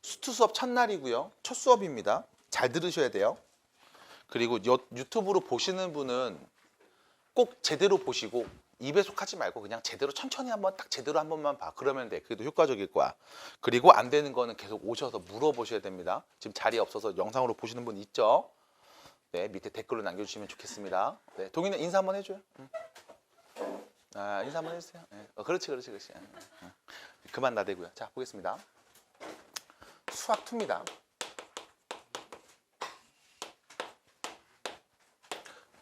수투 수업 첫날이고요. 첫 수업입니다. 잘 들으셔야 돼요. 그리고 유튜브로 보시는 분은 꼭 제대로 보시고 2배속 하지 말고 그냥 제대로 천천히 한번 딱 제대로 한 번만 봐. 그러면 돼. 그래도 효과적일 거야. 그리고 안 되는 거는 계속 오셔서 물어보셔야 됩니다. 지금 자리 없어서 영상으로 보시는 분 있죠? 네, 밑에 댓글로 남겨주시면 좋겠습니다. 네, 동희는 인사 한번 해줘요. 아, 인사 한번 해주세요. 네. 그렇지. 그만 나대고요. 자, 보겠습니다. 수학 2입니다.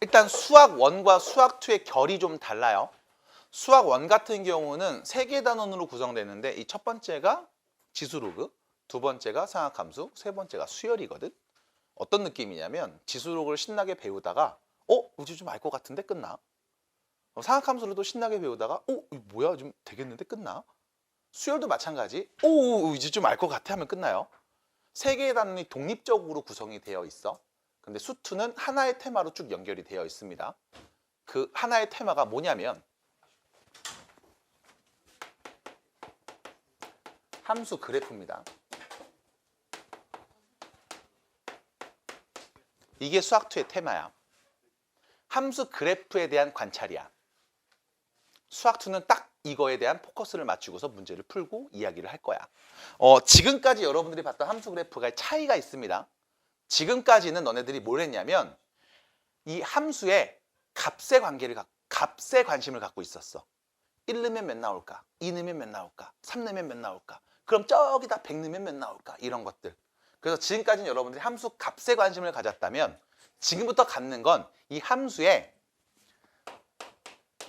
일단 수학 1과 수학 2의 결이 좀 달라요. 수학 1 같은 경우는 3개 단원으로 구성되는데 이 첫 번째가 지수로그, 두 번째가 상학함수, 세 번째가 수열이거든. 어떤 느낌이냐면 지수로그를 신나게 배우다가 이제 좀 알 것 같은데 끝나. 상학함수로도 신나게 배우다가 이거 뭐야 좀 되겠는데 끝나. 수열도 마찬가지. 이제 좀 알 것 같아 하면 끝나요. 3개의 단원이 독립적으로 구성이 되어 있어. 근데 수2는 하나의 테마로 쭉 연결이 되어 있습니다. 그 하나의 테마가 뭐냐면 함수 그래프입니다. 이게 수학2의 테마야. 함수 그래프에 대한 관찰이야. 수학2는 딱 이거에 대한 포커스를 맞추고서 문제를 풀고 이야기를 할 거야. 지금까지 여러분들이 봤던 함수 그래프가 차이가 있습니다. 지금까지는 너네들이 뭘 했냐면 이 함수의 값의 관심을 갖고 있었어. 1 넣으면 몇 나올까? 2 넣으면 몇 나올까? 3 넣으면 몇 나올까? 그럼 저기다 100 넣으면 몇 나올까? 이런 것들. 그래서 지금까지는 여러분들이 함수 값에 관심을 가졌다면 지금부터 갖는 건 이 함수의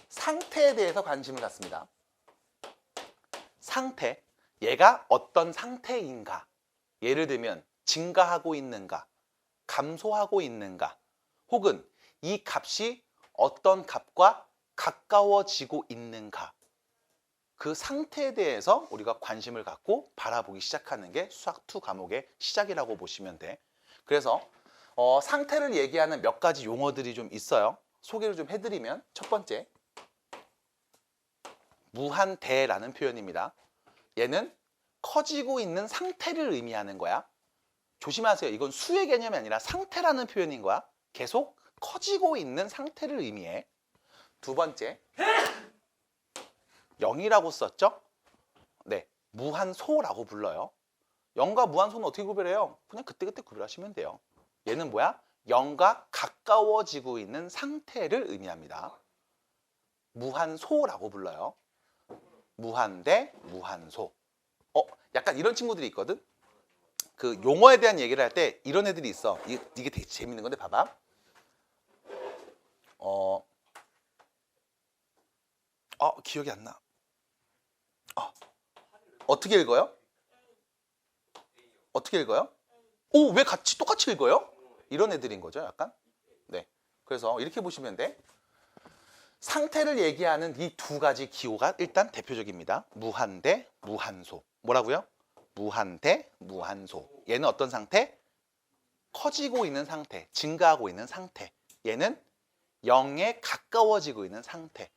상태에 대해서 관심을 갖습니다. 상태. 얘가 어떤 상태인가? 예를 들면 증가하고 있는가? 감소하고 있는가? 혹은 이 값이 어떤 값과 가까워지고 있는가? 그 상태에 대해서 우리가 관심을 갖고 바라보기 시작하는 게 수학2 과목의 시작이라고 보시면 돼. 그래서 상태를 얘기하는 몇 가지 용어들이 좀 있어요. 소개를 좀 해드리면 첫 번째, 무한대라는 표현입니다. 얘는 커지고 있는 상태를 의미하는 거야. 조심하세요. 이건 수의 개념이 아니라 상태라는 표현인 거야. 계속 커지고 있는 상태를 의미해. 두 번째, 0이라고 썼죠? 네, 무한소라고 불러요. 0과 무한소는 어떻게 구별해요? 그냥 그때그때 구별하시면 돼요. 얘는 뭐야? 0과 가까워지고 있는 상태를 의미합니다. 무한소라고 불러요. 무한대, 무한소. 약간 이런 친구들이 있거든? 그 용어에 대한 얘기를 할 때 이런 애들이 있어. 이게 되게 재밌는 건데 봐봐. 기억이 안 나. 어떻게 읽어요? 어떻게 읽어요? 왜 똑같이 읽어요? 이런 애들인 거죠, 약간. 네. 그래서 이렇게 보시면 돼. 상태를 얘기하는 이 두 가지 기호가 일단 대표적입니다. 무한대, 무한소. 뭐라고요? 무한대, 무한소. 얘는 어떤 상태? 커지고 있는 상태, 증가하고 있는 상태. 얘는 0에 가까워지고 있는 상태.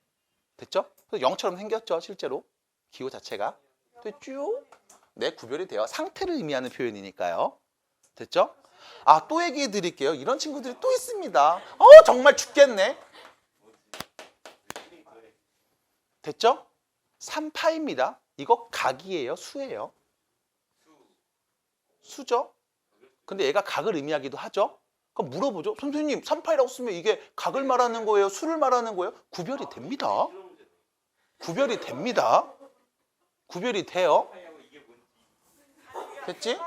됐죠? 그래서 0처럼 생겼죠, 실제로. 기호 자체가. 됐죠? 네, 구별이 돼요. 상태를 의미하는 표현이니까요. 됐죠? 또 얘기해 드릴게요. 이런 친구들이 또 있습니다. 정말 죽겠네. 됐죠? 3파입니다. 이거 각이에요? 수예요? 수죠? 근데 얘가 각을 의미하기도 하죠? 그럼 물어보죠. 선생님, 3파이라고 쓰면 이게 각을 말하는 거예요? 수를 말하는 거예요? 구별이 됩니다. 구별이 됩니다. 구별이 돼요. 됐지?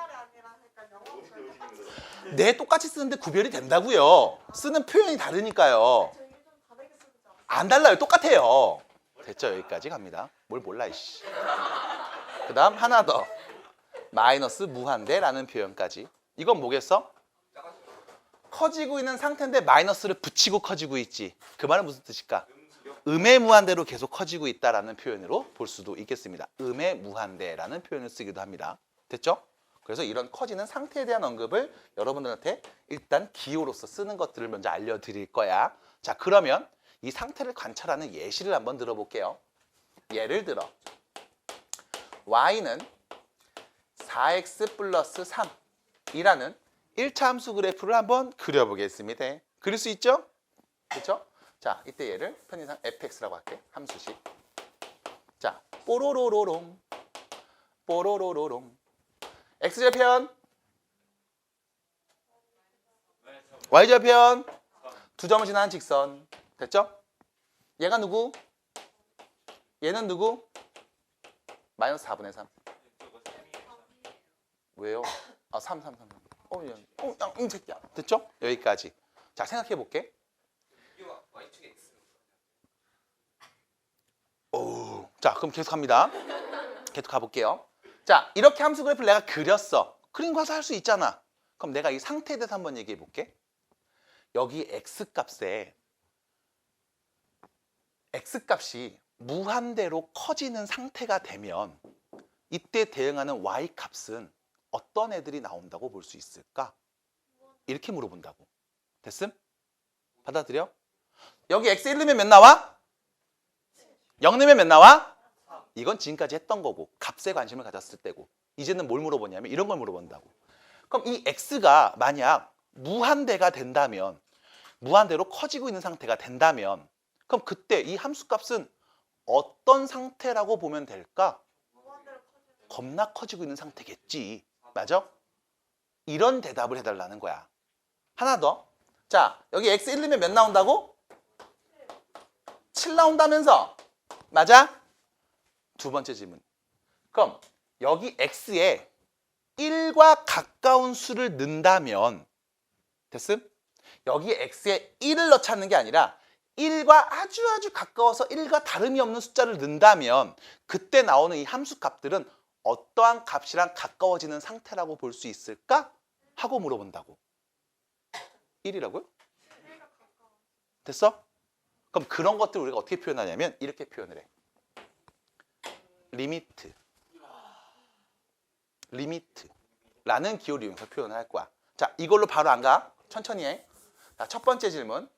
네, 똑같이 쓰는데 구별이 된다고요. 쓰는 표현이 다르니까요. 안 달라요. 똑같아요. 됐죠? 여기까지 갑니다. 뭘 몰라 이씨. 그 다음 하나 더. 마이너스 무한대라는 표현까지. 이건 뭐겠어? 커지고 있는 상태인데 마이너스를 붙이고 커지고 있지. 그 말은 무슨 뜻일까? 음의 무한대로 계속 커지고 있다라는 표현으로 볼 수도 있겠습니다. 음의 무한대라는 표현을 쓰기도 합니다. 됐죠? 그래서 이런 커지는 상태에 대한 언급을 여러분들한테 일단 기호로서 쓰는 것들을 먼저 알려드릴 거야. 자, 그러면 이 상태를 관찰하는 예시를 한번 들어볼게요. 예를 들어 Y는 4x 플러스 3이라는 1차 함수 그래프를 한번 그려보겠습니다. 그릴 수 있죠? 그렇죠? 자, 이때 얘를 편의상 fx라고 할게. 함수식. 자, 뽀로로로롱 뽀로로로롱 x절편 y절편 두 점을 지나는 직선. 됐죠? 얘가 누구? 얘는 누구? 마이너스 4분의 3. 왜요? 아, 3. 이 새끼야. 됐죠? 여기까지. 자, 생각해 볼게. 오, 자, 그럼 계속 갑니다. 계속 가볼게요. 자, 이렇게 함수 그래프를 내가 그렸어. 그림 가서 할 수 있잖아. 그럼 내가 이 상태에 대해서 한번 얘기해 볼게. 여기 x값에 x값이 무한대로 커지는 상태가 되면 이때 대응하는 y값은 어떤 애들이 나온다고 볼 수 있을까? 이렇게 물어본다고. 됐음? 받아들여? 여기 x1 넣으면 몇 나와? 0 넣으면 몇 나와? 이건 지금까지 했던 거고 값에 관심을 가졌을 때고 이제는 뭘 물어보냐면 이런 걸 물어본다고. 그럼 이 x가 만약 무한대가 된다면 무한대로 커지고 있는 상태가 된다면 그럼 그때 이 함수값은 어떤 상태라고 보면 될까? 겁나 커지고 있는 상태겠지. 맞아? 이런 대답을 해달라는 거야. 하나 더. 자, 여기 x1 넣으면 몇 나온다고? 7 나온다면서? 맞아? 두 번째 질문. 그럼 여기 x에 1과 가까운 수를 넣는다면 됐음? 여기 x에 1을 넣자는 게 아니라 1과 아주 가까워서 1과 다름이 없는 숫자를 넣는다면 그때 나오는 이 함수 값들은 어떠한 값이랑 가까워지는 상태라고 볼 수 있을까? 하고 물어본다고. 1이라고요? 됐어? 그럼 그런 것들을 우리가 어떻게 표현하냐면 이렇게 표현을 해. 리미트라는 기호를 이용해서 표현을 할 거야. 자, 이걸로 바로 안 가. 천천히 해. 자, 첫 번째 질문.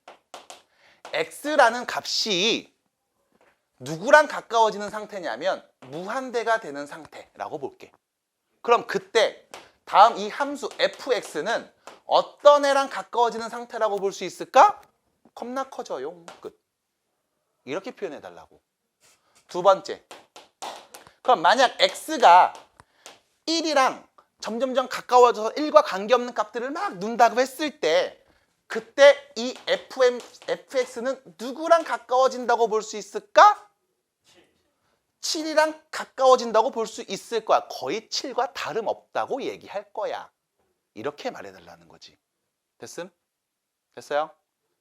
x라는 값이 누구랑 가까워지는 상태냐면 무한대가 되는 상태라고 볼게. 그럼 그때 다음 이 함수 fx는 어떤 애랑 가까워지는 상태라고 볼 수 있을까? 겁나 커져요. 끝. 이렇게 표현해 달라고. 두 번째. 그럼 만약 x가 1이랑 점점점 가까워져서 1과 관계없는 값들을 막 넣는다고 했을 때 그때 이 fx는 누구랑 가까워진다고 볼 수 있을까? 7이랑 가까워진다고 볼 수 있을 거야. 거의 7과 다름없다고 얘기할 거야. 이렇게 말해달라는 거지. 됐음? 됐어요?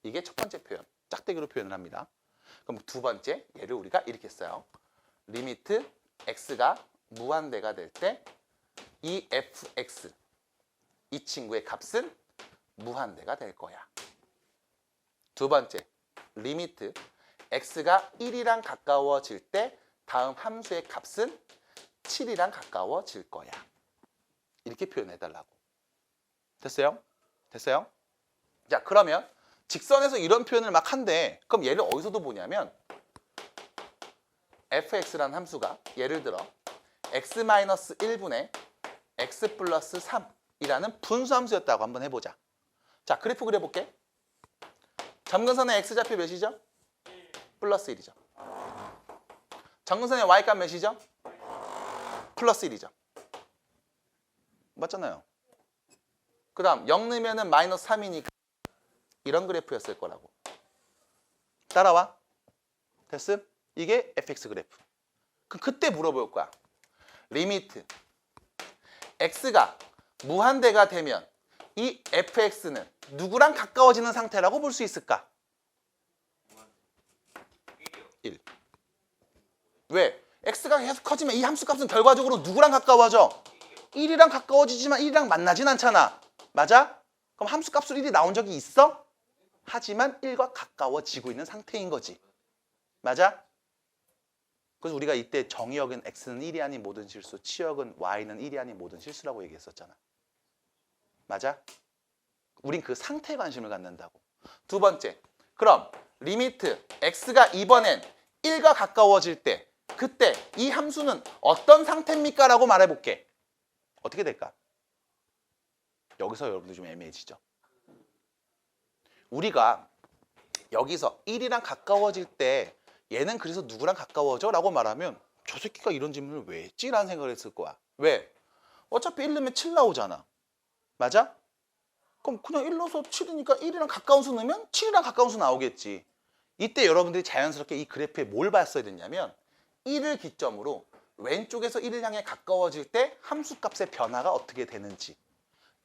이게 첫 번째 표현. 짝대기로 표현을 합니다. 그럼 두 번째 얘를 우리가 이렇게 써요. 리미트 x가 무한대가 될 때 이 fx 이 친구의 값은 무한대가 될 거야. 두 번째 리미트 x가 1이랑 가까워질 때 다음 함수의 값은 7이랑 가까워질 거야. 이렇게 표현해달라고. 됐어요? 됐어요? 자, 그러면 직선에서 이런 표현을 막 한대. 그럼 얘를 어디서도 보냐면 fx라는 함수가 예를 들어 x-1분의 x 플러스 3이라는 분수함수였다고 한번 해보자. 자, 그래프 그려볼게. 점근선의 x좌표 몇이죠? 플러스 1이죠. 점근선의 y값 몇이죠? 플러스 1이죠. 맞잖아요. 그 다음 0 넣으면 마이너스 3이니까 이런 그래프였을 거라고. 따라와. 됐음? 이게 fx 그래프. 그럼 그때 물어볼 거야. 리미트 x가 무한대가 되면 이 fx는 누구랑 가까워지는 상태라고 볼 수 있을까? 1. 왜? x가 계속 커지면 이 함수값은 결과적으로 누구랑 가까워져? 1이랑 가까워지지만 1이랑 만나진 않잖아. 맞아? 그럼 함수값으로 1이 나온 적이 있어? 하지만 1과 가까워지고 있는 상태인 거지. 맞아? 그래서 우리가 이때 정의역은 x는 1이 아닌 모든 실수, 치역은 y는 1이 아닌 모든 실수라고 얘기했었잖아. 맞아? 우린 그 상태에 관심을 갖는다고. 두 번째, 그럼 리미트 x가 이번엔 1과 가까워질 때 그때 이 함수는 어떤 상태입니까? 라고 말해볼게. 어떻게 될까? 여기서 여러분들 좀 애매해지죠. 우리가 여기서 1이랑 가까워질 때 얘는 그래서 누구랑 가까워져? 라고 말하면 저 새끼가 이런 질문을 왜 했지? 라는 생각을 했을 거야. 왜? 어차피 1 넣으면 7 나오잖아. 맞아? 그럼 그냥 1 넣어서 7이니까 1이랑 가까운 수 넣으면 7이랑 가까운 수 나오겠지. 이때 여러분들이 자연스럽게 이 그래프에 뭘 봤어야 됐냐면 1을 기점으로 왼쪽에서 1을 향해 가까워질 때 함수값의 변화가 어떻게 되는지,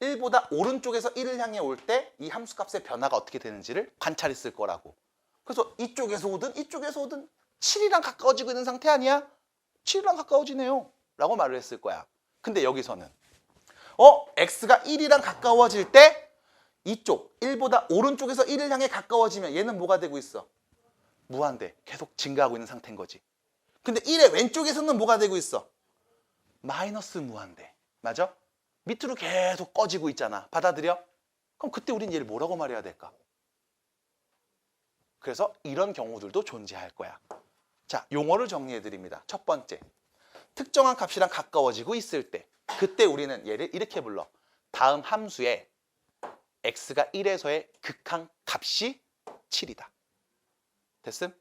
1보다 오른쪽에서 1을 향해 올 때 이 함수값의 변화가 어떻게 되는지를 관찰했을 거라고. 그래서 이쪽에서 오든 이쪽에서 오든 7이랑 가까워지고 있는 상태 아니야? 7이랑 가까워지네요 라고 말을 했을 거야. 근데 여기서는 x가 1이랑 가까워질 때 이쪽 1보다 오른쪽에서 1을 향해 가까워지면 얘는 뭐가 되고 있어? 무한대, 계속 증가하고 있는 상태인 거지. 근데 1의 왼쪽에서는 뭐가 되고 있어? 마이너스 무한대. 맞아? 밑으로 계속 꺼지고 있잖아. 받아들여? 그럼 그때 우린 얘를 뭐라고 말해야 될까? 그래서 이런 경우들도 존재할 거야. 자, 용어를 정리해 드립니다. 첫 번째, 특정한 값이랑 가까워지고 있을 때 그때 우리는 얘를 이렇게 불러. 다음 함수에 x가 1에서의 극한 값이 7이다. 됐음?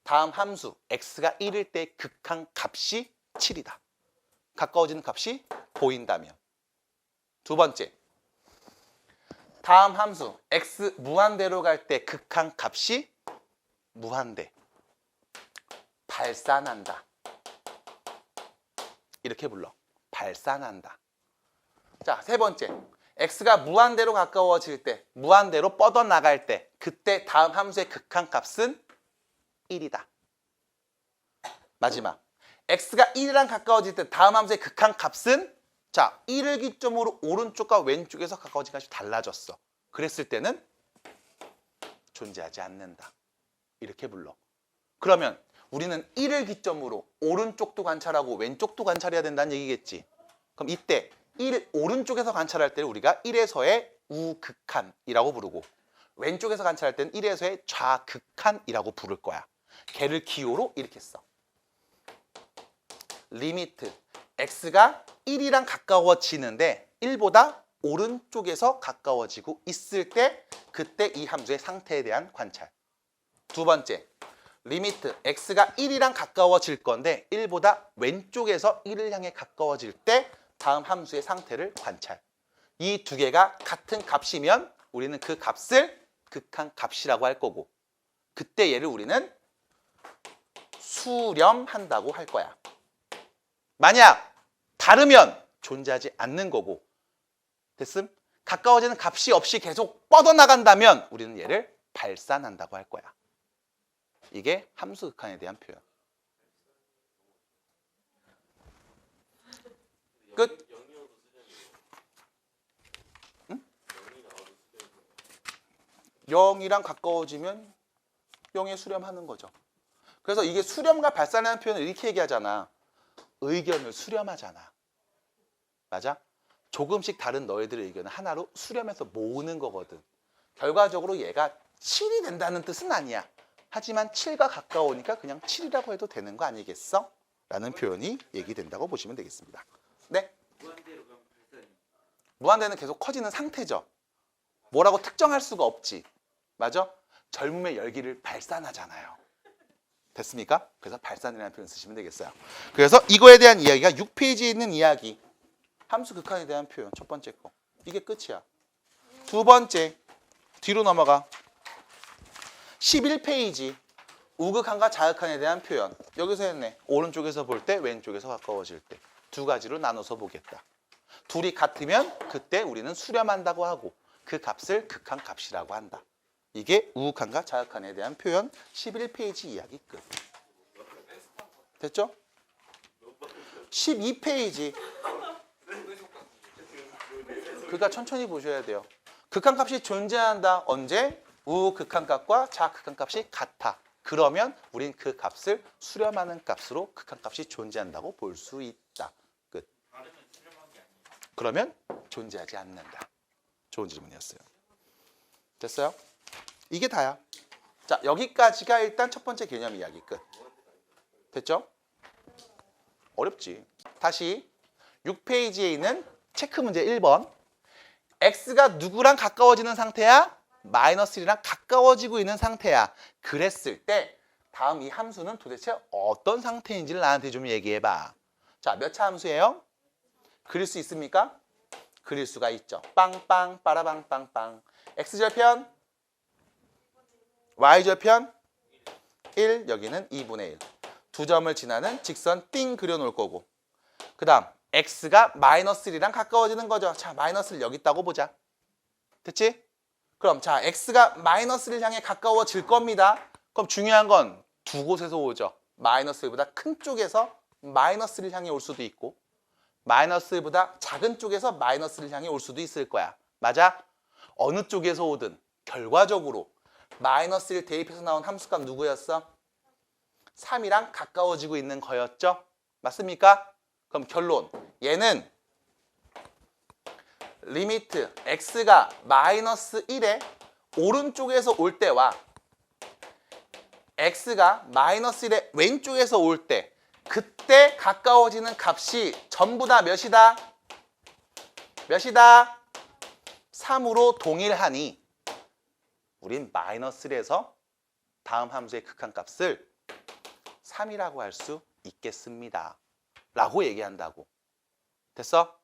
다음 함수 x가 1일 때 극한 값이 7이다. 가까워지는 값이 보인다면. 두 번째, 다음 함수 x 무한대로 갈 때 극한 값이 무한대, 발산한다. 이렇게 불러. 발산한다. 자, 세 번째, x가 무한대로 가까워질 때, 무한대로 뻗어나갈 때 그때 다음 함수의 극한 값은 1이다. 마지막, x가 1이랑 가까워질 때 다음 함수의 극한 값은, 자, 1을 기점으로 오른쪽과 왼쪽에서 가까워진 값이 달라졌어. 그랬을 때는 존재하지 않는다. 이렇게 불러. 그러면 우리는 1을 기점으로 오른쪽도 관찰하고 왼쪽도 관찰해야 된다는 얘기겠지. 그럼 이때 1 오른쪽에서 관찰할 때를 우리가 1에서의 우극한이라고 부르고, 왼쪽에서 관찰할 때는 1에서의 좌극한이라고 부를 거야. 걔를 기호로 이렇게 써. 리미트 x가 1이랑 가까워지는데 1보다 오른쪽에서 가까워지고 있을 때 그때 이 함수의 상태에 대한 관찰. 두 번째, 리미트 x가 1이랑 가까워질 건데 1보다 왼쪽에서 1을 향해 가까워질 때 다음 함수의 상태를 관찰. 이 두 개가 같은 값이면 우리는 그 값을 극한 값이라고 할 거고, 그때 얘를 우리는 수렴한다고 할 거야. 만약 다르면 존재하지 않는 거고, 됐음? 가까워지는 값이 없이 계속 뻗어나간다면 우리는 얘를 발산한다고 할 거야. 이게 함수 극한에 대한 표현. 끝. 응? 0이랑 가까워지면 0에 수렴하는 거죠. 그래서 이게 수렴과 발산이라는 표현을 이렇게 얘기하잖아. 의견을 수렴하잖아. 맞아? 조금씩 다른 너희들의 의견을 하나로 수렴해서 모으는 거거든. 결과적으로 얘가 7이 된다는 뜻은 아니야. 하지만 7과 가까우니까 그냥 7이라고 해도 되는 거 아니겠어? 라는 표현이 얘기된다고 보시면 되겠습니다. 네? 무한대는 계속 커지는 상태죠. 뭐라고 특정할 수가 없지. 맞아? 젊음의 열기를 발산하잖아요. 됐습니까? 그래서 발산이라는 표현 쓰시면 되겠어요. 그래서 이거에 대한 이야기가 6페이지에 있는 이야기. 함수 극한에 대한 표현 첫 번째 거. 이게 끝이야. 두 번째, 뒤로 넘어가. 11페이지. 우극한과 자극한에 대한 표현. 여기서 했네. 오른쪽에서 볼 때, 왼쪽에서 가까워질 때. 두 가지로 나눠서 보겠다. 둘이 같으면 그때 우리는 수렴한다고 하고 그 값을 극한 값이라고 한다. 이게 우극한과 자극한에 대한 표현 11페이지 이야기 끝. 됐죠? 12페이지. 그러니까 천천히 보셔야 돼요. 극한값이 존재한다. 언제? 우극한값과 좌극한값이 같아. 그러면 우린 그 값을 수렴하는 값으로 극한값이 존재한다고 볼 수 있다. 끝. 그러면 존재하지 않는다. 좋은 질문이었어요. 됐어요? 이게 다야. 자, 여기까지가 일단 첫 번째 개념 이야기 끝. 됐죠? 어렵지. 다시 6페이지에 있는 체크 문제 1번. x가 누구랑 가까워지는 상태야? 마이너스 1이랑 가까워지고 있는 상태야. 그랬을 때 다음 이 함수는 도대체 어떤 상태인지를 나한테 좀 얘기해봐. 자, 몇 차 함수예요? 그릴 수 있습니까? 그릴 수가 있죠. 빵빵 빠라빵빵빵. x절편, y절편 1, 여기는 2분의 1. 두 점을 지나는 직선 띵 그려놓을 거고. 그 다음 x가 마이너스 1이랑 가까워지는 거죠. 자, 마이너스를 여기 있다고 보자. 됐지? 그럼 자, x가 마이너스 1을 향해 가까워질 겁니다. 그럼 중요한 건 두 곳에서 오죠. 마이너스 1보다 큰 쪽에서 마이너스 1을 향해 올 수도 있고 마이너스 1보다 작은 쪽에서 마이너스 1을 향해 올 수도 있을 거야. 맞아? 어느 쪽에서 오든 결과적으로 마이너스 1 대입해서 나온 함수값 누구였어? 3이랑 가까워지고 있는 거였죠? 맞습니까? 그럼 결론. 얘는 리미트 x가 마이너스 1에 오른쪽에서 올 때와 x가 마이너스 1에 왼쪽에서 올 때 그때 가까워지는 값이 전부 다 몇이다? 몇이다? 3으로 동일하니 우린 마이너스 1에서 다음 함수의 극한값을 3이라고 할 수 있겠습니다. 라고 얘기한다고. 됐어?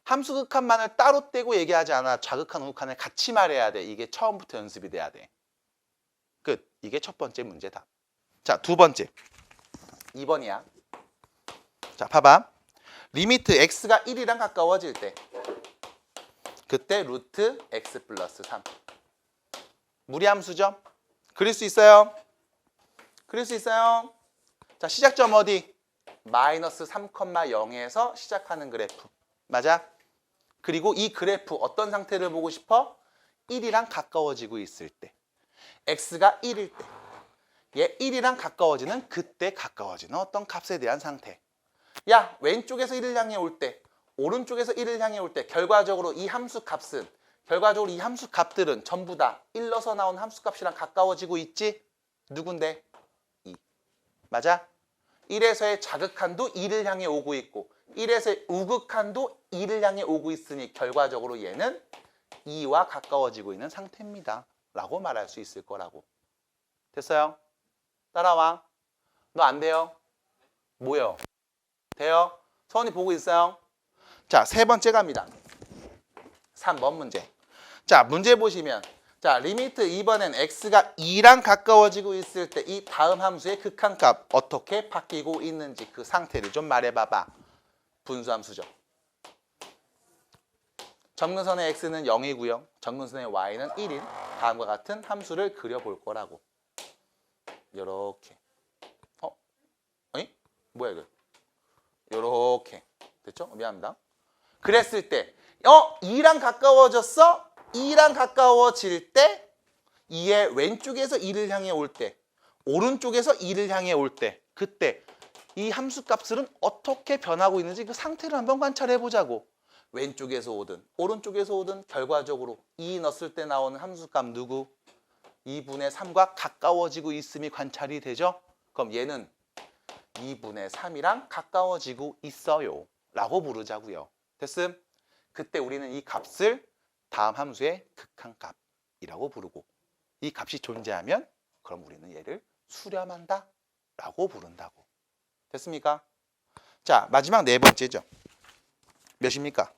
함수 극한만을 따로 떼고 얘기하지 않아. 좌극한, 우극한을 같이 말해야 돼. 이게 처음부터 연습이 돼야 돼. 끝. 이게 첫 번째 문제다. 자, 두 번째. 2번이야. 자, 봐봐. 리미트 x가 1이랑 가까워질 때 그때 루트 x 플러스 3. 무리함수죠? 그릴 수 있어요? 그릴 수 있어요? 자, 시작점 어디? 마이너스 3,0에서 시작하는 그래프. 맞아? 그리고 이 그래프 어떤 상태를 보고 싶어? 1이랑 가까워지고 있을 때. x가 1일 때. 얘 1이랑 가까워지는 그때 가까워지는 어떤 값에 대한 상태. 야, 왼쪽에서 1을 향해 올 때, 오른쪽에서 1을 향해 올 때 결과적으로 이 함수 값들은 전부 다 1러서 나온 함수 값이랑 가까워지고 있지? 누군데? 2. 맞아? 1에서의 자극한도 2를 향해 오고 있고 1에서의 우극한도 2를 향해 오고 있으니 결과적으로 얘는 2와 가까워지고 있는 상태입니다. 라고 말할 수 있을 거라고. 됐어요? 따라와. 너 안 돼요? 뭐요? 돼요? 서원이 보고 있어요? 자, 세 번째 갑니다. 3번 문제. 자, 문제 보시면 자, 리미트 2번엔 x가 2랑 가까워지고 있을 때 이 다음 함수의 극한값 어떻게 바뀌고 있는지 그 상태를 좀 말해봐봐. 분수함수죠. 점근선의 x는 0이고요. 점근선의 y는 1인 다음과 같은 함수를 그려볼 거라고. 요렇게. 어이? 뭐야 이거? 요렇게. 됐죠? 미안합니다. 그랬을 때 2랑 가까워졌어? 2랑 가까워질 때 2의 왼쪽에서 2를 향해 올 때 오른쪽에서 2를 향해 올 때 그때 이 함수 값들은 어떻게 변하고 있는지 그 상태를 한번 관찰해 보자고. 왼쪽에서 오든 오른쪽에서 오든 결과적으로 2 넣었을 때 나오는 함수값 누구? 2분의 3과 가까워지고 있음이 관찰이 되죠? 그럼 얘는 2분의 3이랑 가까워지고 있어요 라고 부르자고요. 됐음? 그때 우리는 이 값을 다음 함수의 극한값이라고 부르고 이 값이 존재하면 그럼 우리는 얘를 수렴한다 라고 부른다고. 됐습니까? 자, 마지막 네 번째죠. 몇입니까?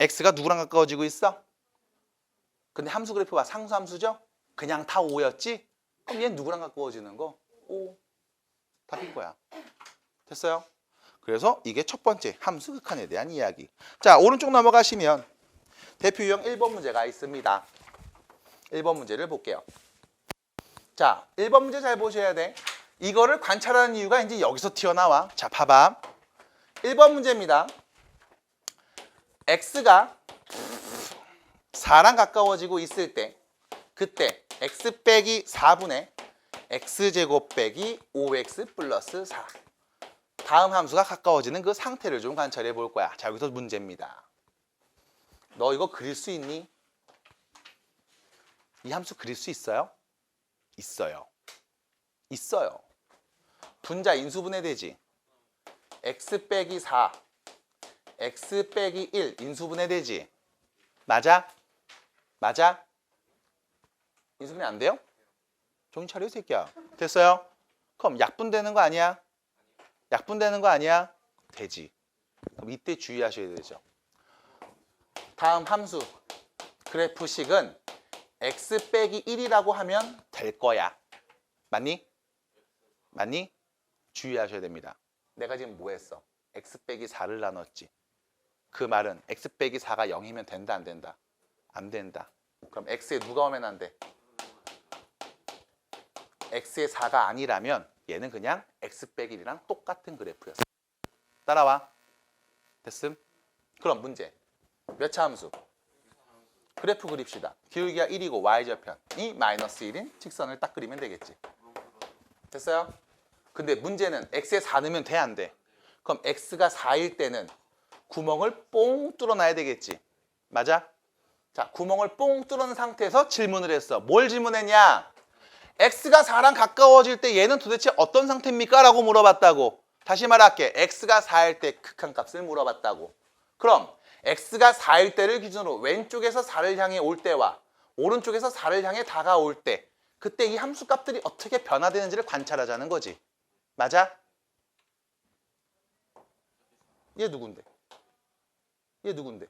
x가 누구랑 가까워지고 있어? 근데 함수 그래프가 상수함수죠? 그냥 다 5였지? 그럼 얘는 누구랑 가까워지는 거? 5. 답인 거야. 됐어요? 그래서 이게 첫 번째 함수 극한에 대한 이야기. 자, 오른쪽 넘어가시면 대표 유형 1번 문제가 있습니다. 1번 문제를 볼게요. 자, 1번 문제 잘 보셔야 돼. 이거를 관찰하는 이유가 이제 여기서 튀어나와. 자, 봐봐. 1번 문제입니다. x가 4랑 가까워지고 있을 때 그때 x 빼기 4분의 x제곱 빼기 5x 플러스 4. 다음 함수가 가까워지는 그 상태를 좀 관찰해 볼 거야. 자, 여기서 문제입니다. 너 이거 그릴 수 있니? 이 함수 그릴 수 있어요? 있어요. 있어요. 분자 인수분해 되지? x 빼기 4, x 빼기 1 인수분해 되지? 맞아? 맞아? 인수분해 안 돼요? 정신 차려 이 새끼야. 됐어요? 그럼 약분되는 거 아니야? 약분되는 거 아니야? 되지. 그럼 이때 주의하셔야 되죠. 다음 함수 그래프식은 x 빼기 1이라고 하면 될 거야. 맞니? 맞니? 주의하셔야 됩니다. 내가 지금 뭐 했어? x 빼기 4를 나눴지. 그 말은 x 빼기 4가 0이면 된다 안 된다? 안 된다. 그럼 x에 누가 오면 안 돼? x의 4가 아니라면 얘는 그냥 x 빼기 1이랑 똑같은 그래프였어. 따라와. 됐음? 그럼 문제. 몇 차 함수? 그래프 그립시다. 기울기가 1이고 y절편이 마이너스 1인 직선을 딱 그리면 되겠지. 됐어요? 근데 문제는 x에 4 넣으면 돼 안 돼? 그럼 x가 4일 때는 구멍을 뽕 뚫어놔야 되겠지. 맞아? 자, 구멍을 뽕 뚫어놓은 상태에서 질문을 했어. 뭘 질문했냐? x가 4랑 가까워질 때 얘는 도대체 어떤 상태입니까? 라고 물어봤다고. 다시 말할게. x가 4일 때 극한값을 물어봤다고. 그럼 x가 4일 때를 기준으로 왼쪽에서 4를 향해 올 때와 오른쪽에서 4를 향해 다가올 때 그때 이 함수값들이 어떻게 변화되는지를 관찰하자는 거지. 맞아? 얘 누군데? 얘 누군데?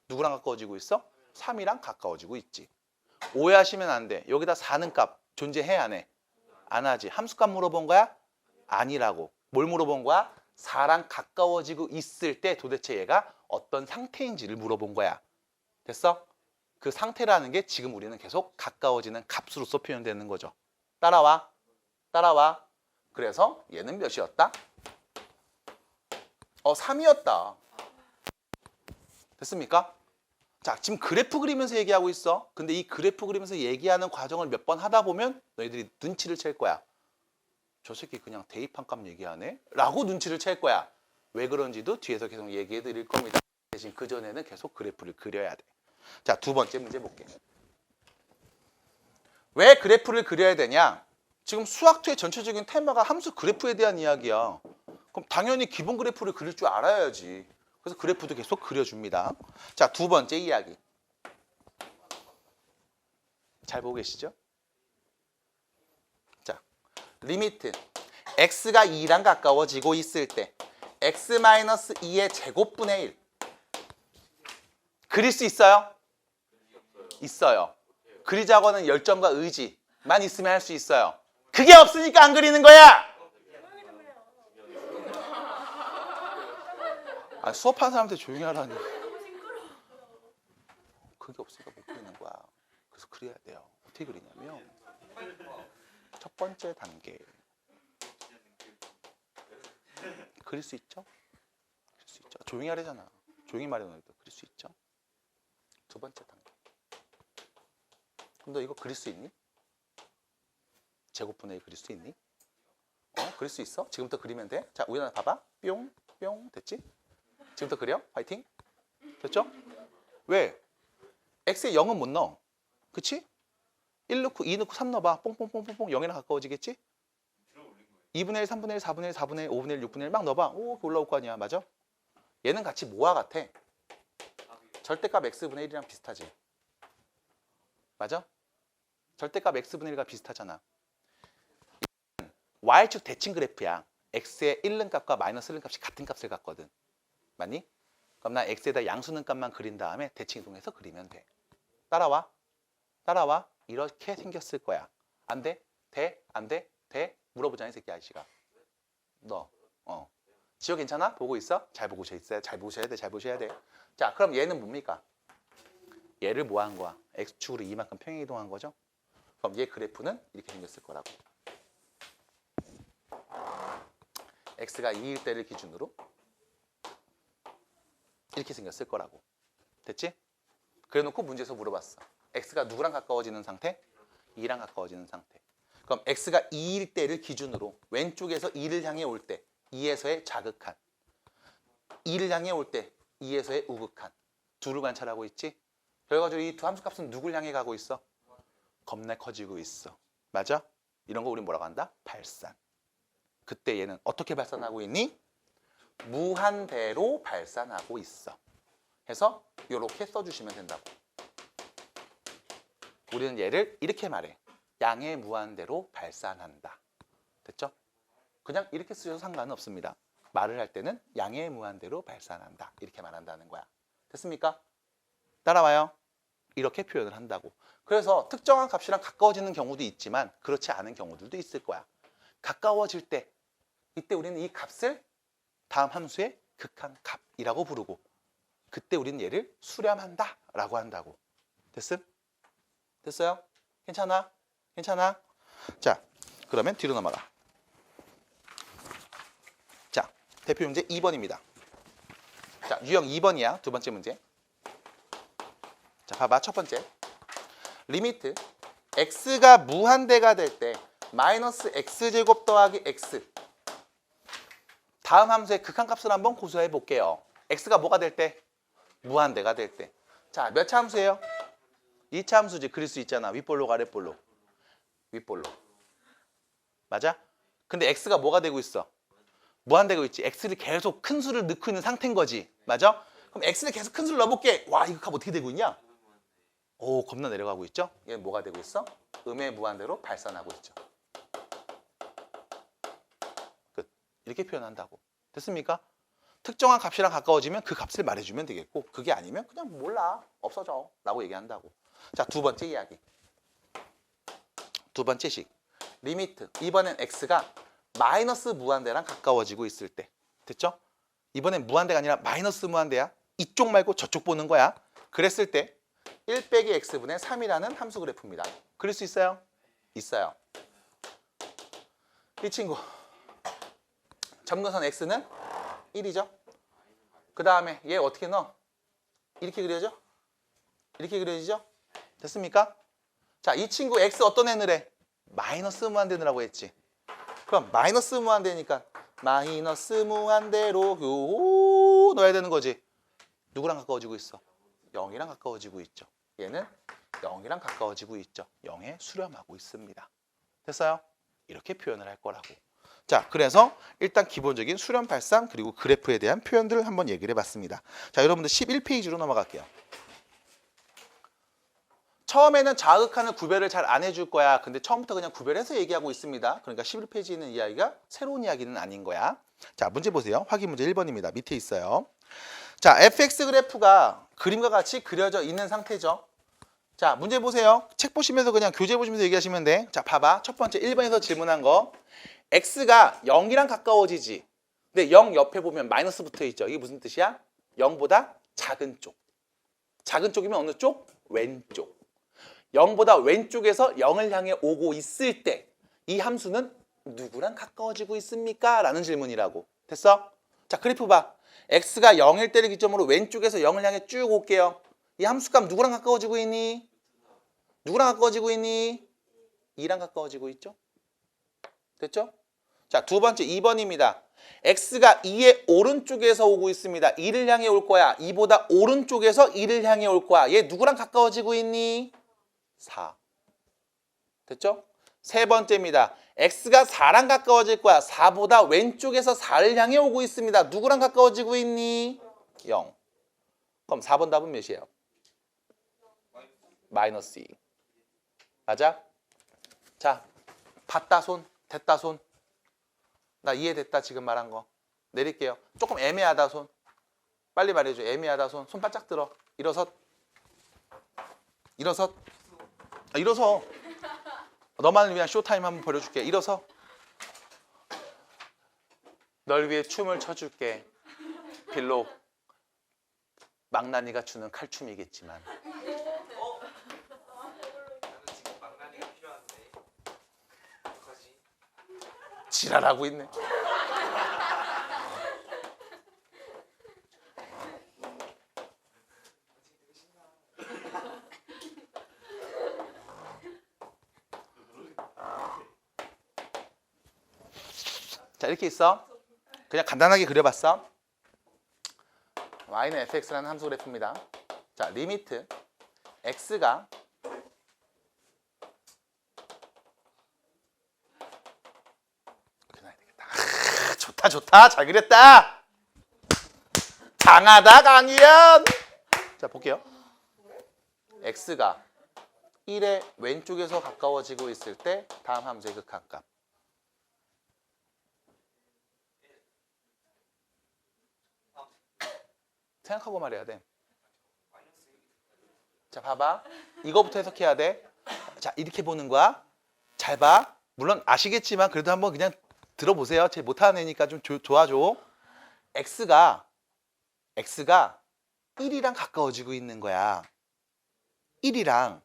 누구랑 가까워지고 있어? 3이랑 가까워지고 있지. 오해하시면 안 돼. 여기다 4는 값 존재해 안 해? 안 하지. 함수값 물어본 거야? 아니라고. 뭘 물어본 거야? 4랑 가까워지고 있을 때 도대체 얘가 어떤 상태인지를 물어본 거야. 됐어? 그 상태라는 게 지금 우리는 계속 가까워지는 값으로서 표현되는 거죠. 따라와. 따라와. 그래서 얘는 몇이었다? 3이었다. 됐습니까? 자, 지금 그래프 그리면서 얘기하고 있어. 근데 이 그래프 그리면서 얘기하는 과정을 몇 번 하다 보면 너희들이 눈치를 챌 거야. 저 새끼 그냥 대입한 값 얘기하네? 라고 눈치를 챌 거야. 왜 그런지도 뒤에서 계속 얘기해 드릴 겁니다. 대신 그전에는 계속 그래프를 그려야 돼. 자, 두 번째 문제 볼게. 왜 그래프를 그려야 되냐? 지금 수학투의 전체적인 테마가 함수 그래프에 대한 이야기야. 그럼 당연히 기본 그래프를 그릴 줄 알아야지. 그래서 그래프도 계속 그려줍니다. 자, 두 번째 이야기. 잘 보고 계시죠? 자, 리미트 x가 2랑 가까워지고 있을 때 x-2의 제곱분의 1 그릴 수 있어요? 있어요. 그리자고 하는 열정과 의지만 있으면 할 수 있어요. 그게 없으니까 안 그리는 거야! 아, 수업하는 사람한테 조용히 하라니. 그게 없으니까 못 그리는 거야. 그래서 그려야 돼요. 어떻게 그리냐면 첫 번째 단계 그릴 수 있죠? 그릴 수 있죠. 조용히 하래잖아. 조용히 말해 너희도 그릴 수 있죠? 두 번째 단계. 그럼 너 이거 그릴 수 있니? 제곱분의 1 그릴 수 있니? 그릴 수 있어? 지금부터 그리면 돼. 자, 우연아 봐봐. 뿅, 뿅. 됐지? 지금부터 그려. 화이팅. 됐죠? 왜? x에 0은 못 넣어. 그치? 1 넣고 2 넣고 3 넣어봐. 뽕뽕뽕뽕뽕 0이랑 가까워지겠지? 2분의 1, 3분의 1, 4분의 1, 4분의 1, 5분의 1, 6분의 1 막 넣어봐. 오, 올라올 거 아니야. 맞아? 얘는 같이 뭐와 같아? 절대값 x분의 1이랑 비슷하지. 맞아? 절대값 x분의 1과 비슷하잖아. y축 대칭 그래프야. x의 1는 값과 마이너스 1는 값이 같은 값을 갖거든. 맞니? 그럼 나 x에다 양수는 값만 그린 다음에 대칭 이동해서 그리면 돼. 따라와. 따라와. 이렇게 생겼을 거야. 안 돼? 돼? 안 돼? 돼? 물어보잖아 이 새끼 아저씨가. 너. 지호 괜찮아? 보고 있어? 잘 보고 있어요. 잘 보셔야 돼. 잘 보셔야 돼. 자, 그럼 얘는 뭡니까? 얘를 뭐 한 거야? x축으로 이만큼 평행 이동한 거죠? 그럼 얘 그래프는 이렇게 생겼을 거라고. x가 2일 때를 기준으로 이렇게 생겼을 거라고. 됐지? 그래놓고 문제에서 물어봤어. x가 누구랑 가까워지는 상태? 2랑 가까워지는 상태. 그럼 x가 2일 때를 기준으로 왼쪽에서 2를 향해 올 때 2에서의 자극한 2를 향해 올 때 2에서의 우극한 둘을 관찰하고 있지? 결과적으로 이 두 함수값은 누굴 향해 가고 있어? 겁나 커지고 있어. 맞아? 이런 거 우리 뭐라고 한다? 발산. 그때 얘는 어떻게 발산하고 있니? 무한대로 발산하고 있어. 해서 이렇게 써주시면 된다고. 우리는 얘를 이렇게 말해. 양의 무한대로 발산한다. 됐죠? 그냥 이렇게 쓰셔도 상관은 없습니다. 말을 할 때는 양의 무한대로 발산한다. 이렇게 말한다는 거야. 됐습니까? 따라와요. 이렇게 표현을 한다고. 그래서 특정한 값이랑 가까워지는 경우도 있지만 그렇지 않은 경우들도 있을 거야. 가까워질 때 이때 우리는 이 값을 다음 함수의 극한값이라고 부르고 그때 우리는 얘를 수렴한다 라고 한다고. 됐음? 됐어요? 괜찮아? 괜찮아? 자, 그러면 뒤로 넘어가. 자, 대표 문제 2번입니다. 자, 유형 2번이야. 두 번째 문제. 자, 봐봐. 첫 번째. 리미트 x가 무한대가 될 때 마이너스 x제곱 더하기 x. 다음 함수의 극한값을 한번 고수해 볼게요. x가 뭐가 될 때? 무한대가 될 때. 자, 몇 차 함수예요? 2차 함수지. 그릴 수 있잖아. 윗볼로 아랫볼로. 윗볼로. 맞아? 근데 x가 뭐가 되고 있어? 무한대고 있지. x를 계속 큰 수를 넣고 있는 상태인 거지. 맞아? 그럼 x를 계속 큰 수를 넣어볼게. 와, 이거 값 어떻게 되고 있냐? 오, 겁나 내려가고 있죠? 얘는 뭐가 되고 있어? 음의 무한대로 발산하고 있죠. 끝. 이렇게 표현한다고. 됐습니까? 특정한 값이랑 가까워지면 그 값을 말해주면 되겠고 그게 아니면 그냥 몰라. 없어져. 라고 얘기한다고. 자, 두 번째 이야기. 두 번째 식. 리미트. 이번엔 x가 마이너스 무한대랑 가까워지고 있을 때. 됐죠? 이번엔 무한대가 아니라 마이너스 무한대야. 이쪽 말고 저쪽 보는 거야. 그랬을 때 1 빼기 x분의 3이라는 함수 그래프입니다. 그릴 수 있어요? 있어요. 이 친구. 점근선 x는 1이죠. 그 다음에 얘 어떻게 넣어? 이렇게 그려져? 이렇게 그려지죠? 됐습니까? 자, 이 친구 x 어떤 애 넣으래? 마이너스 무한대 넣으라고 했지. 그럼 마이너스 무한대니까 마이너스 무한대로 넣어야 되는 거지. 누구랑 가까워지고 있어? 0이랑 가까워지고 있죠. 얘는 0이랑 가까워지고 있죠. 0에 수렴하고 있습니다. 됐어요? 이렇게 표현을 할 거라고. 자, 그래서 일단 기본적인 수렴 발산 그리고 그래프에 대한 표현들을 한번 얘기를 해봤습니다. 자, 여러분들 11페이지로 넘어갈게요. 처음에는 자극하는 구별을 잘 안 해줄 거야. 근데 처음부터 그냥 구별해서 얘기하고 있습니다. 그러니까 11페이지에 있는 이야기가 새로운 이야기는 아닌 거야. 자, 문제 보세요. 확인 문제 1번입니다. 밑에 있어요. 자, fx 그래프가 그림과 같이 그려져 있는 상태죠. 자, 문제 보세요. 책 보시면서 그냥 교재 보시면서 얘기하시면 돼. 자, 봐봐. 첫 번째 1번에서 질문한 거. x가 0이랑 가까워지지. 근데 0 옆에 보면 마이너스 붙어 있죠. 이게 무슨 뜻이야? 0보다 작은 쪽. 작은 쪽이면 어느 쪽? 왼쪽. 0보다 왼쪽에서 0을 향해 오고 있을 때 이 함수는 누구랑 가까워지고 있습니까? 라는 질문이라고. 됐어? 자, 그래프 봐. x가 0일 때를 기점으로 왼쪽에서 0을 향해 쭉 올게요. 이 함수값 누구랑 가까워지고 있니? 누구랑 가까워지고 있니? 2랑 가까워지고 있죠? 됐죠? 자, 두 번째 2번입니다. x가 2의 오른쪽에서 오고 있습니다. 2를 향해 올 거야. 2보다 오른쪽에서 2를 향해 올 거야. 얘 누구랑 가까워지고 있니? 4. 됐죠? 세 번째입니다. x가 4랑 가까워질 거야. 4보다 왼쪽에서 4를 향해 오고 있습니다. 누구랑 가까워지고 있니? 0. 그럼 4번 답은 몇이에요? 마이너스 2. 맞아? 자, 봤다 손, 됐다 손. 나 이해됐다 지금 말한 거. 내릴게요. 조금 애매하다 손. 빨리 말해줘. 애매하다 손. 손 바짝 들어. 일어서. 일어서. 일어서. 너만을 위한 쇼타임 한번 벌여줄게. 일어서. 널 위해 춤을 춰줄게. 빌록 망나니가 추는 칼춤이겠지만. 지랄하고 있네. 자, 이렇게 있어. 그냥 간단하게 그려봤어. y는 fx라는 함수 그래프입니다. 자, 리미트 x가 이렇게 놔야 되겠다. 좋다 좋다 잘 그렸다. 강하다 강희연. 자 볼게요. x가 1의 왼쪽에서 가까워지고 있을 때 다음 함수의 극한값. 생각하고 말해야 돼. 자 봐봐. 이거부터 해석해야 돼. 자 이렇게 보는 거야. 잘 봐. 물론 아시겠지만 그래도 한번 그냥 들어보세요. 제 못하는 애니까 좀 도와줘. x가 1이랑 가까워지고 있는 거야. 1이랑.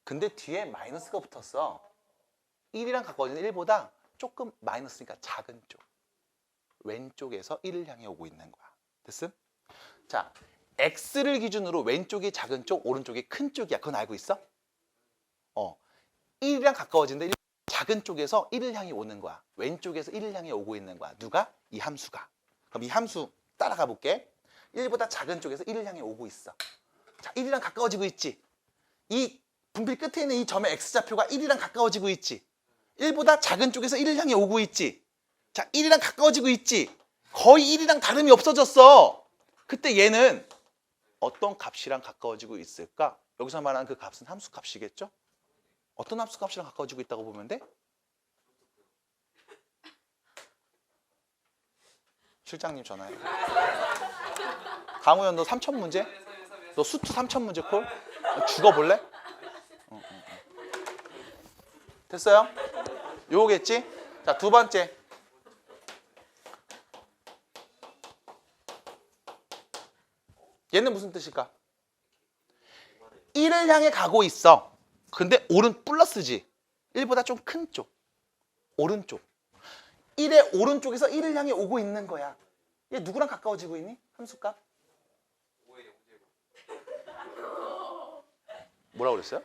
근데 뒤에 마이너스가 붙었어. 1이랑 가까워지는 1보다 조금 마이너스니까 작은 쪽. 왼쪽에서 1을 향해 오고 있는 거야. 됐음? 자, x를 기준으로 왼쪽이 작은 쪽, 오른쪽이 큰 쪽이야. 그건 알고 있어? 1이랑 가까워지는데 작은 쪽에서 1을 향해 오는 거야. 왼쪽에서 1을 향해 오고 있는 거야. 누가? 이 함수가. 그럼 이 함수 따라가 볼게. 1보다 작은 쪽에서 1을 향해 오고 있어. 자, 1이랑 가까워지고 있지. 이 분필 끝에 있는 이 점의 x좌표가 1이랑 가까워지고 있지. 1보다 작은 쪽에서 1을 향해 오고 있지. 자, 1이랑 가까워지고 있지. 거의 1이랑 다름이 없어졌어. 그때 얘는 어떤 값이랑 가까워지고 있을까? 여기서 말하는 그 값은 함수 값이겠죠? 어떤 함수 값이랑 가까워지고 있다고 보면 돼? 실장님 전화해. 강우현 너 3천 문제? 너 수투 3천 문제 콜? 죽어볼래? 됐어요? 요거겠지? 자, 두 번째. 얘는 무슨 뜻일까? 1을 향해 가고 있어. 근데 오른 플러스지. 1보다 좀 큰 쪽. 오른쪽. 1의 오른쪽에서 1을 향해 오고 있는 거야. 얘 누구랑 가까워지고 있니? 함수값? 뭐라고 그랬어요?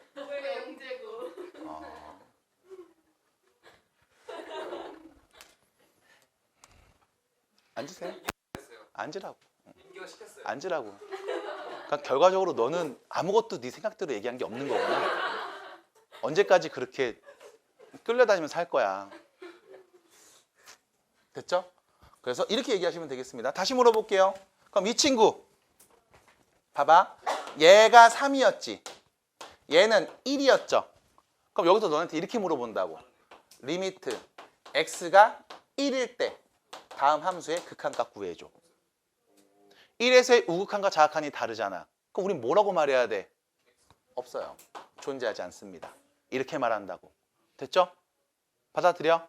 앉으세요. 앉으라고. 앉으라고. 그러니까 결과적으로 너는 아무것도 네 생각대로 얘기한 게 없는 거구나. 언제까지 그렇게 끌려다니면서 할 거야. 됐죠? 그래서 이렇게 얘기하시면 되겠습니다. 다시 물어볼게요. 그럼 이 친구 봐봐. 얘가 3이었지. 얘는 1이었죠. 그럼 여기서 너한테 이렇게 물어본다고. 리미트 x가 1일 때 다음 함수의 극한값 구해줘. 1에서의 우극한과 자극한이 다르잖아. 그럼 우린 뭐라고 말해야 돼? 없어요. 존재하지 않습니다. 이렇게 말한다고. 됐죠? 받아들여?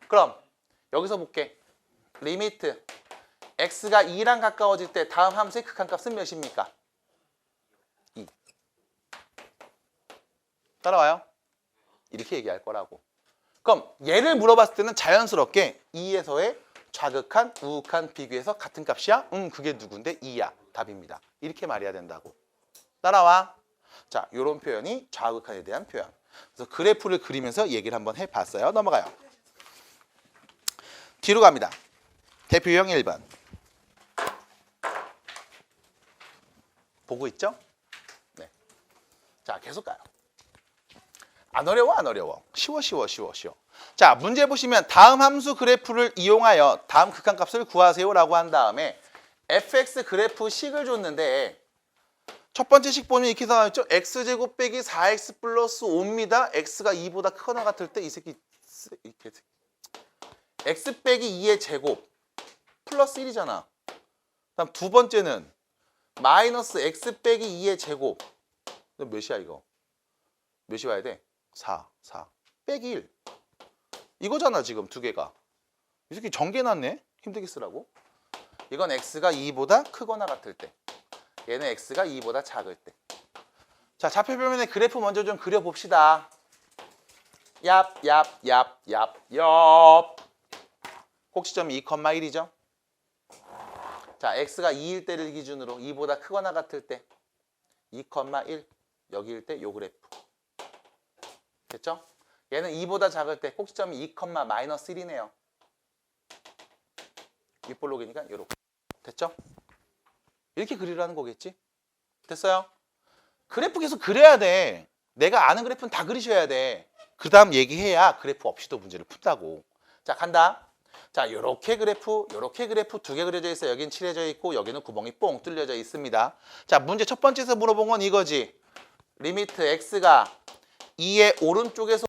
그럼 여기서 볼게. 리미트 x가 2랑 가까워질 때 다음 함수의 극한값은 몇입니까? 2. 따라와요? 이렇게 얘기할 거라고. 그럼 얘를 물어봤을 때는 자연스럽게 2에서의 좌극한, 우극한 비교해서 같은 값이야? 그게 누군데? 2야. 답입니다. 이렇게 말해야 된다고. 따라와. 자, 이런 표현이 좌극한에 대한 표현. 그래서 그래프를 그리면서 얘기를 한번 해봤어요. 넘어가요. 뒤로 갑니다. 대표 유형 1번. 보고 있죠? 네. 자, 계속 가요. 안 어려워, 안 어려워. 쉬워. 자, 문제 보시면 다음 함수 그래프를 이용하여 다음 극한값을 구하세요라고 한 다음에 fx 그래프 식을 줬는데 첫 번째 식 보면 이렇게 나와있죠? x제곱 빼기 4x 플러스 5입니다. x가 2보다 크거나 같을 때 이 새끼 x 빼기 2의 제곱 플러스 1이잖아. 다음 두 번째는 마이너스 x 빼기 2의 제곱. 몇이야 이거? 몇이 와야 돼? 4 빼기 1. 이거잖아 지금 두 개가. 이 새끼 전개났네. 힘들게 쓰라고. 이건 x가 2보다 크거나 같을 때. 얘는 x가 2보다 작을 때. 자, 좌표표면에 그래프 먼저 좀 그려봅시다. 얍. 꼭지점이 2,1이죠. 자, x가 2일 때를 기준으로 2보다 크거나 같을 때 2,1 여기일 때 요 그래프. 됐죠? 얘는 2보다 작을 때 꼭지점이 2,-1이네요. 윗볼록이니까 이렇게. 됐죠? 이렇게 그리라는 거겠지? 됐어요? 그래프 계속 그려야 돼. 내가 아는 그래프는 다 그리셔야 돼. 그 다음 얘기해야 그래프 없이도 문제를 푼다고. 자, 간다. 자, 요렇게 그래프 두 개 그려져 있어요. 여긴 칠해져 있고 여기는 구멍이 뽕 뚫려져 있습니다. 자, 문제 첫 번째에서 물어본 건 이거지. 리미트 x가 2의 오른쪽에서